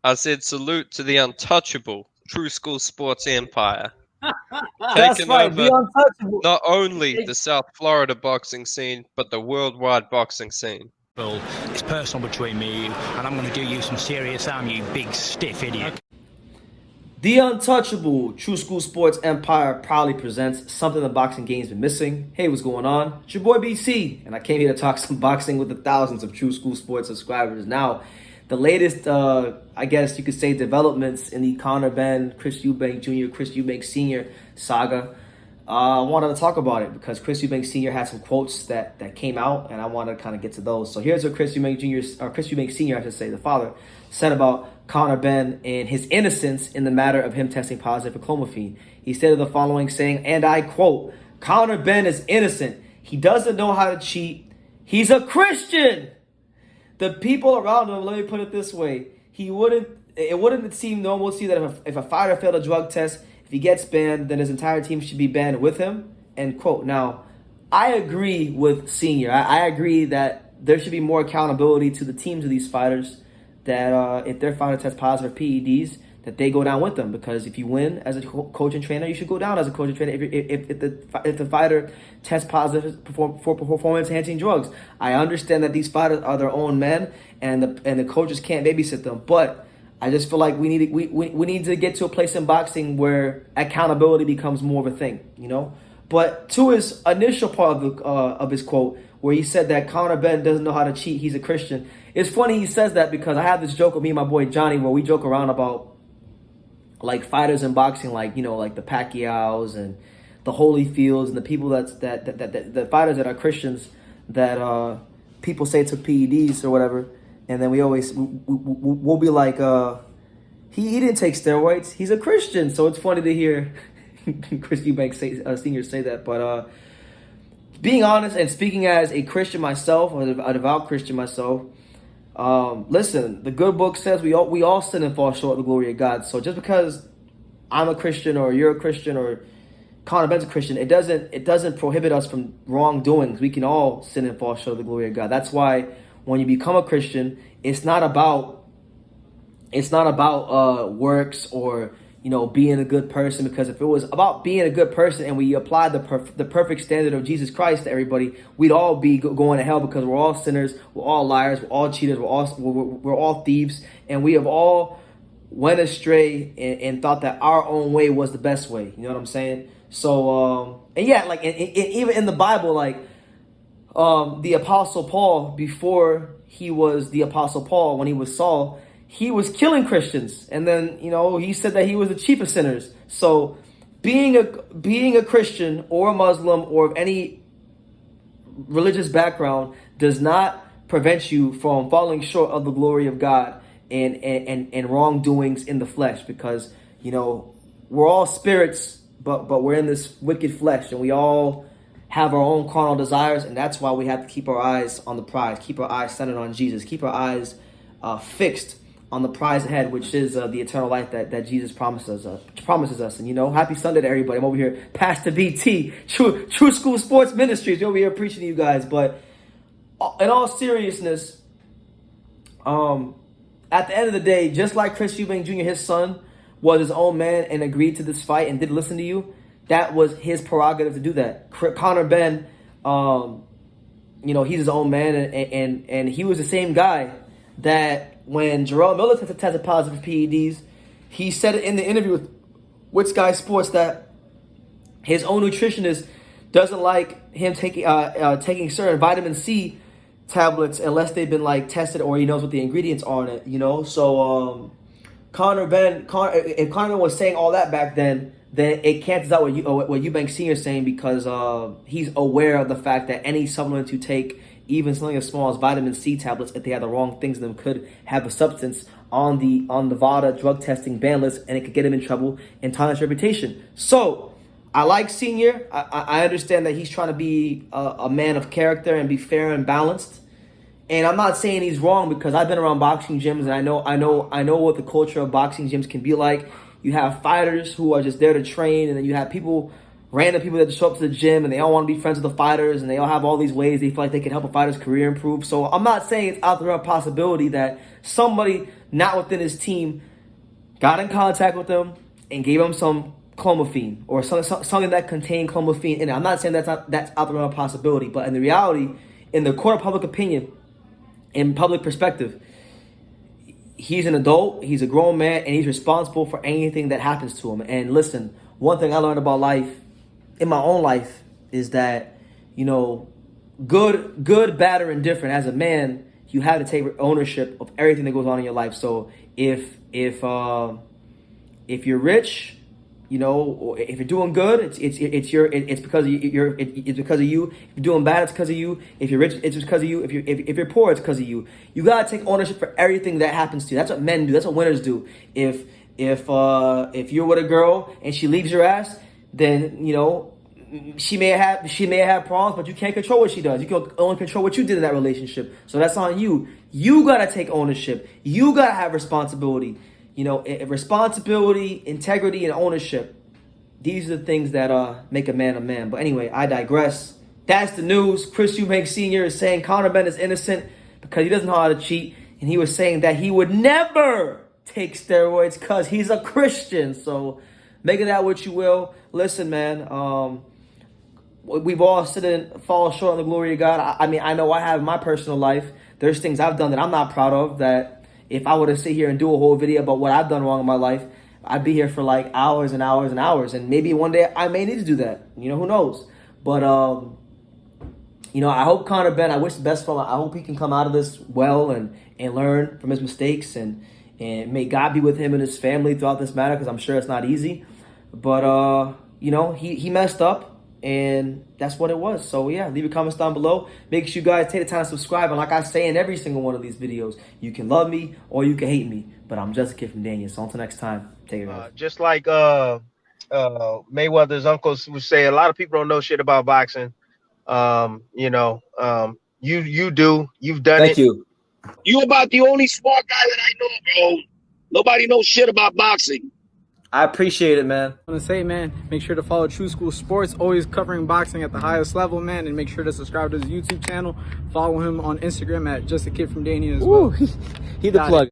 I said salute to the untouchable True School Sports empire. That's Taking right, the over untouchable. not only the South Florida boxing scene, but the worldwide boxing scene. Well, it's personal between me and you, and I'm going to do you some serious harm, you big stiff idiot. The untouchable True School Sports Empire proudly presents something the boxing game's been missing. Hey, what's going on? It's your boy BC, and I came here to talk some boxing with the thousands of True School Sports subscribers. Now, the latest, I guess you could say, developments in the Conor Benn, Chris Eubank Jr., Chris Eubank Sr. saga. I wanted to talk about it because Chris Eubank Sr. had some quotes that came out, and I wanted to kind of get to those. So here's what Chris Eubank Jr., or Chris Eubank Sr., I should say, the father, said about Conor Benn and his innocence in the matter of him testing positive for clomiphene. He said the following, saying, and I quote, "Conor Benn is innocent. He doesn't know how to cheat. He's a Christian." The people around him, let me put it this way, it wouldn't seem normal to see that if a fighter failed a drug test, if he gets banned, then his entire team should be banned with him, end quote. Now, I agree with Senior. I agree that there should be more accountability to the teams of these fighters, that if their fighter tests positive for PEDs, that they go down with them. Because if you win as a coach and trainer, you should go down as a coach and trainer if the fighter tests positive for performance-enhancing drugs. I understand that these fighters are their own men, and the coaches can't babysit them, but I just feel like we need to get to a place in boxing where accountability becomes more of a thing, you know. But to his initial part of his quote, where he said that Conor Benn doesn't know how to cheat, he's a Christian. It's funny he says that because I have this joke with me and my boy Johnny where we joke around about like fighters in boxing, like, you know, like the Pacquiaos and the Holyfields and the people that fighters that are Christians that people say took PEDs or whatever. And then we'll be like, he didn't take steroids. He's a Christian. So it's funny to hear Chris Eubank Sr. say that. But being honest and speaking as a Christian myself, or a devout Christian myself, listen, the good book says we all sin and fall short of the glory of God. So just because I'm a Christian or you're a Christian or Conor Benn's a Christian, it doesn't prohibit us from wrongdoings. We can all sin and fall short of the glory of God. That's why when you become a Christian, it's not about works or, you know, being a good person. Because if it was about being a good person and we applied the perfect standard of Jesus Christ to everybody, we'd all be going to hell, because we're all sinners, we're all liars, we're all cheaters, we're all thieves, and we have all went astray and thought that our own way was the best way. You know what I'm saying? So and yeah, like even in the Bible, like the Apostle Paul, before he was the Apostle Paul, when he was Saul, he was killing Christians. And then, you know, he said that he was the chief of sinners. So being a Christian or a Muslim or of any religious background does not prevent you from falling short of the glory of God and wrongdoings in the flesh. Because, you know, we're all spirits, but we're in this wicked flesh, and we all have our own carnal desires, and that's why we have to keep our eyes on the prize, keep our eyes centered on Jesus, keep our eyes fixed on the prize ahead, which is the eternal life that Jesus promises us. And, you know, happy Sunday to everybody. I'm over here, Pastor BT, True School Sports Ministries, over here preaching to you guys. But in all seriousness, at the end of the day, just like Chris Eubank Jr., his son was his own man and agreed to this fight and did listen to you, that was his prerogative to do that. Conor Benn, you know, he's his own man, and he was the same guy that when Jarrell Miller tested positive for PEDs, he said it in the interview with Sky Sports that his own nutritionist doesn't like him taking certain vitamin C tablets unless they've been like tested or he knows what the ingredients are in it, you know. So if Conor Benn was saying all that back then it cancels out what Eubank Sr. is saying, because he's aware of the fact that any supplement you take, even something as small as vitamin C tablets, if they have the wrong things in them, could have a substance on the Nevada drug testing ban list, and it could get him in trouble and tarnish reputation. So I like Senior. I understand that he's trying to be a man of character and be fair and balanced. And I'm not saying he's wrong, because I've been around boxing gyms, and I know what the culture of boxing gyms can be like. You have fighters who are just there to train, and then you have people random people that just show up to the gym and they all want to be friends with the fighters and they all have all these ways they feel like they can help a fighter's career improve. So I'm not saying it's out there a possibility that somebody not within his team got in contact with them and gave him some clomiphene or something that contained clomiphene in it. I'm not saying that's out there a possibility, but in the reality, in the court of public opinion, in public perspective, he's an adult, he's a grown man, and he's responsible for anything that happens to him. And listen, one thing I learned about life, in my own life, is that, you know, good, bad, or indifferent, as a man, you have to take ownership of everything that goes on in your life. So if you're rich, you know, or if you're doing good, it's because of you. It's because of you. If you're doing bad, it's because of you. If you're rich, it's because of you. If you're poor, it's because of you. You gotta take ownership for everything that happens to you. That's what men do. That's what winners do. If you're with a girl and she leaves your ass, then, you know, she may have problems, but you can't control what she does. You can only control what you did in that relationship. So that's on you. You gotta take ownership. You gotta have responsibility. You know, responsibility, integrity, and ownership. These are the things that make a man a man. But anyway, I digress. That's the news. Chris Eubank Sr. is saying Conor Benn is innocent because he doesn't know how to cheat. And he was saying that he would never take steroids because he's a Christian. So make of that what you will. Listen, man, we've all sinned and fallen short of the glory of God. I mean, I know I have in my personal life. There's things I've done that I'm not proud of, that if I were to sit here and do a whole video about what I've done wrong in my life, I'd be here for like hours and hours and hours. And maybe one day I may need to do that. You know, who knows? But, you know, I hope Conor Benn, I wish the best for him. I hope he can come out of this well and learn from his mistakes. And may God be with him and his family throughout this matter, because I'm sure it's not easy. But, you know, he messed up. And that's what it was. So yeah, leave your comments down below. Make sure you guys take the time to subscribe. And like I say in every single one of these videos, you can love me or you can hate me, but I'm just a kid from Daniel. So until next time, take it guys. Just like Mayweather's uncles would say, a lot of people don't know shit about boxing. You know, you do. You've done it. Thank you. You about the only smart guy that I know, bro. Nobody knows shit about boxing. I appreciate it, man. I want to say, man, make sure to follow True School Sports, always covering boxing at the highest level, man, and make sure to subscribe to his YouTube channel. Follow him on Instagram at Just a Kid from Dania as well. He the plug.